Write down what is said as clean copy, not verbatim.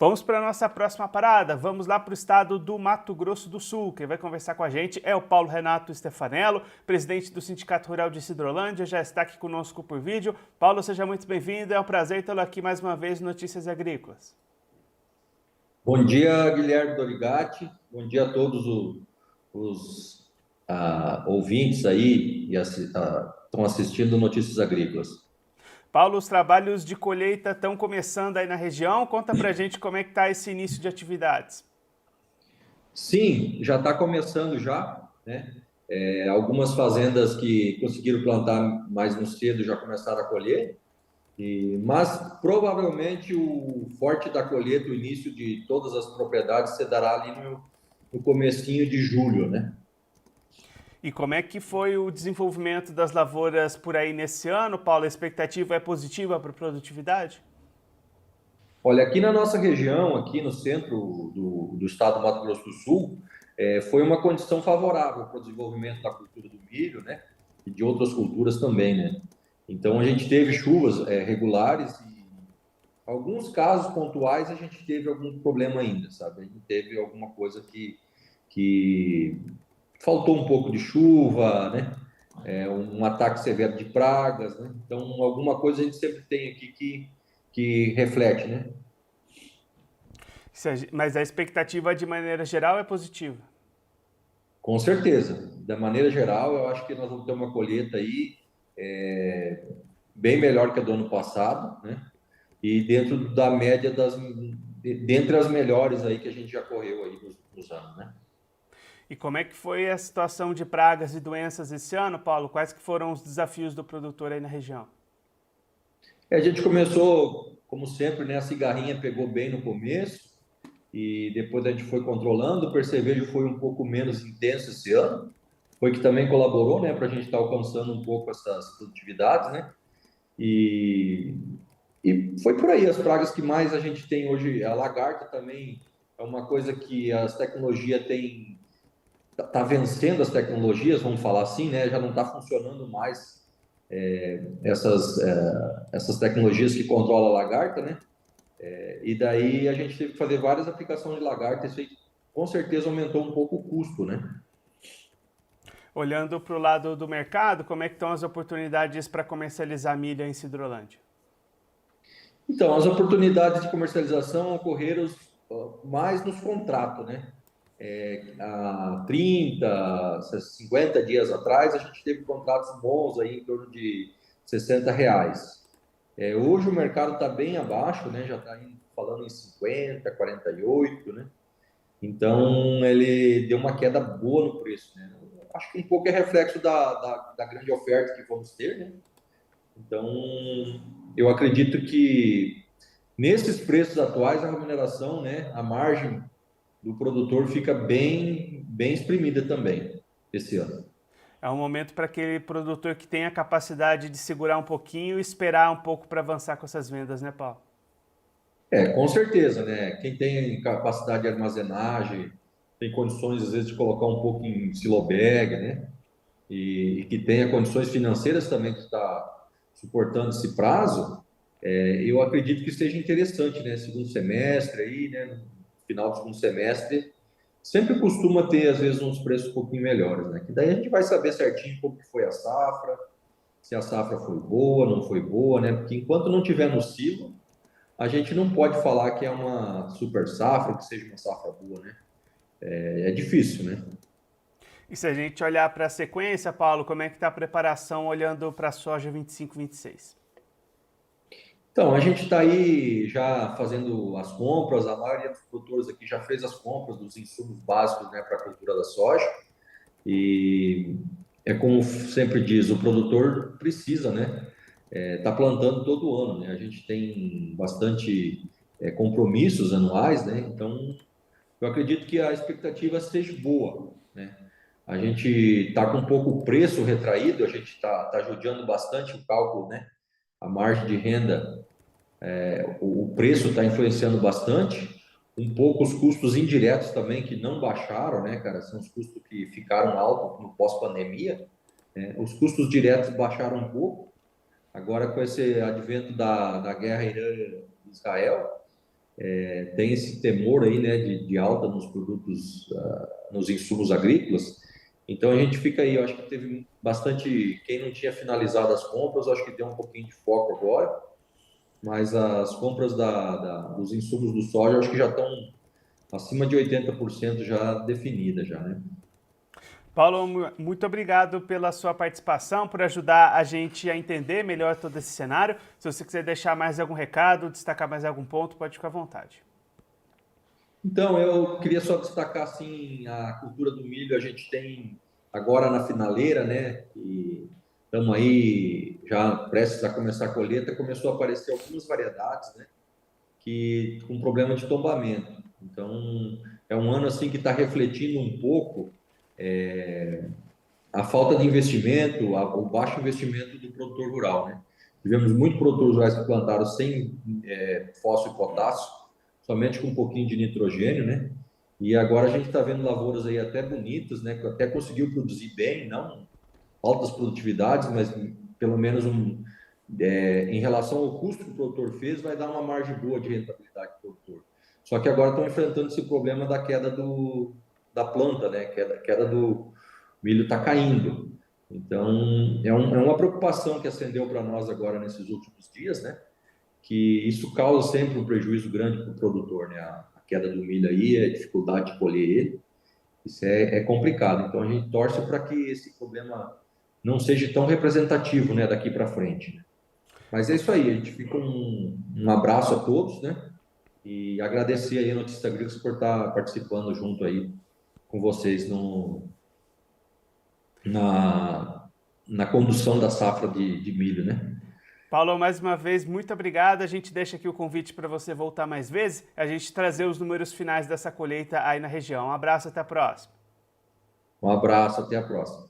Vamos para a nossa próxima parada, vamos lá para o estado do Mato Grosso do Sul. Quem vai conversar com a gente é o Paulo Renato Stefanello, presidente do Sindicato Rural de Sidrolândia, já está aqui conosco por vídeo. Paulo, seja muito bem-vindo, é um prazer tê-lo aqui mais uma vez no Notícias Agrícolas. Bom dia, Guilherme Dorigatti. Bom dia a todos os ouvintes aí e estão assistindo Notícias Agrícolas. Paulo, os trabalhos de colheita estão começando aí na região. Conta pra gente como é que está esse início de atividades. Sim, já está começando já, né? Algumas fazendas que conseguiram plantar mais no cedo já começaram a colher, mas provavelmente o forte da colheita, o início de todas as propriedades, se dará ali no comecinho de julho, né? E como é que foi o desenvolvimento das lavouras por aí nesse ano, Paulo? A expectativa é positiva para a produtividade? Olha, aqui na nossa região, aqui no centro do estado do Mato Grosso do Sul, foi uma condição favorável para o desenvolvimento da cultura do milho, né? E de outras culturas também, né? Então, a gente teve chuvas regulares e alguns casos pontuais a gente teve algum problema ainda, sabe? A gente teve alguma coisa que faltou um pouco de chuva, né? Um ataque severo de pragas, né? Então, alguma coisa a gente sempre tem aqui que reflete, né? Mas a expectativa de maneira geral é positiva. Com certeza. Da maneira geral, eu acho que nós vamos ter uma colheita aí bem melhor que a do ano passado, né? E dentro da média dentre as melhores aí que a gente já correu aí nos anos, né? E como é que foi a situação de pragas e doenças esse ano, Paulo? Quais que foram os desafios do produtor aí na região? A gente começou, como sempre, né? A cigarrinha pegou bem no começo e depois a gente foi controlando. O percevejo foi um pouco menos intenso esse ano, foi que também colaborou, né? Para a gente estar alcançando um pouco essas produtividades, né? E foi por aí, as pragas que mais a gente tem hoje, a lagarta também é uma coisa que as tecnologias tá vencendo as tecnologias, vamos falar assim, né? Já não está funcionando mais essas tecnologias que controlam a lagarta, né? E daí a gente teve que fazer várias aplicações de lagarta, isso aí com certeza aumentou um pouco o custo, né? Olhando para o lado do mercado, como é que estão as oportunidades para comercializar milho em Sidrolândia? Então, as oportunidades de comercialização ocorreram mais nos contratos, né? Há 30, 50 dias atrás, a gente teve contratos bons aí em torno de R$ 60. Hoje o mercado está bem abaixo, né? Já está falando em 50, 48, né? Então, ele deu uma queda boa no preço, né? Acho que um pouco é reflexo da grande oferta que vamos ter, né? Então, eu acredito que nesses preços atuais, a remuneração, né, a margem do produtor fica bem exprimida também esse ano. É um momento para aquele produtor que tem a capacidade de segurar um pouquinho e esperar um pouco para avançar com essas vendas, né, Paulo? Com certeza, né? Quem tem capacidade de armazenagem, tem condições, às vezes, de colocar um pouco em silobag, né? E que tenha condições financeiras também de estar suportando esse prazo, eu acredito que seja interessante, né? Segundo semestre aí, né? No final do segundo semestre, sempre costuma ter, às vezes, uns preços um pouquinho melhores, né? Que daí a gente vai saber certinho como que foi a safra, se a safra foi boa, não foi boa, né? Porque enquanto não tiver no silo, a gente não pode falar que é uma super safra, que seja uma safra boa, né? É difícil, né? E se a gente olhar para a sequência, Paulo, como é que está a preparação olhando para a soja 25-26? Então, a gente está aí já fazendo as compras, a maioria dos produtores aqui já fez as compras dos insumos básicos, né, para a cultura da soja. E é como sempre diz, o produtor precisa, né, tá plantando todo ano, né? A gente tem bastante compromissos anuais, né? Então, eu acredito que a expectativa seja boa, né? A gente está com um pouco o preço retraído, a gente tá judiando bastante o cálculo, né? A margem de renda, o preço está influenciando bastante, um pouco os custos indiretos também, que não baixaram, né, cara? São os custos que ficaram altos no pós-pandemia, né? Os custos diretos baixaram um pouco, agora com esse advento da guerra Irã-Israel, tem esse temor aí, né, de alta nos produtos, nos insumos agrícolas. Então a gente fica aí, eu acho que teve bastante, quem não tinha finalizado as compras, eu acho que deu um pouquinho de foco agora, mas as compras dos insumos do soja, eu acho que já estão acima de 80% já definidas já, né? Paulo, muito obrigado pela sua participação, por ajudar a gente a entender melhor todo esse cenário. Se você quiser deixar mais algum recado, destacar mais algum ponto, pode ficar à vontade. Então, eu queria só destacar assim a cultura do milho. A gente tem agora na finaleira, né? E estamos aí já prestes a começar a colheita. Começou a aparecer algumas variedades, né? Que com problema de tombamento. Então, é um ano assim que está refletindo um pouco a falta de investimento, o baixo investimento do produtor rural, né? Tivemos muitos produtores rurais que plantaram sem fósforo e potássio, somente com um pouquinho de nitrogênio, né? E agora a gente está vendo lavouras aí até bonitas, né? Que até conseguiu produzir bem, não altas produtividades, mas pelo menos em relação ao custo que o produtor fez, vai dar uma margem boa de rentabilidade para o produtor. Só que agora estão enfrentando esse problema da queda da planta, né? Queda do milho está caindo. Então, é uma preocupação que acendeu para nós agora nesses últimos dias, né? Que isso causa sempre um prejuízo grande para o produtor, né? A queda do milho aí, a dificuldade de colher ele, isso é complicado. Então, a gente torce para que esse problema não seja tão representativo, né, daqui para frente, né? Mas é isso aí, a gente fica um abraço a todos, né? E agradecer aí a Notícias Agrícolas por estar participando junto aí com vocês na, na condução da safra de milho, né? Paulo, mais uma vez, muito obrigado. A gente deixa aqui o convite para você voltar mais vezes, a gente trazer os números finais dessa colheita aí na região. Um abraço, até a próxima. Um abraço, até a próxima.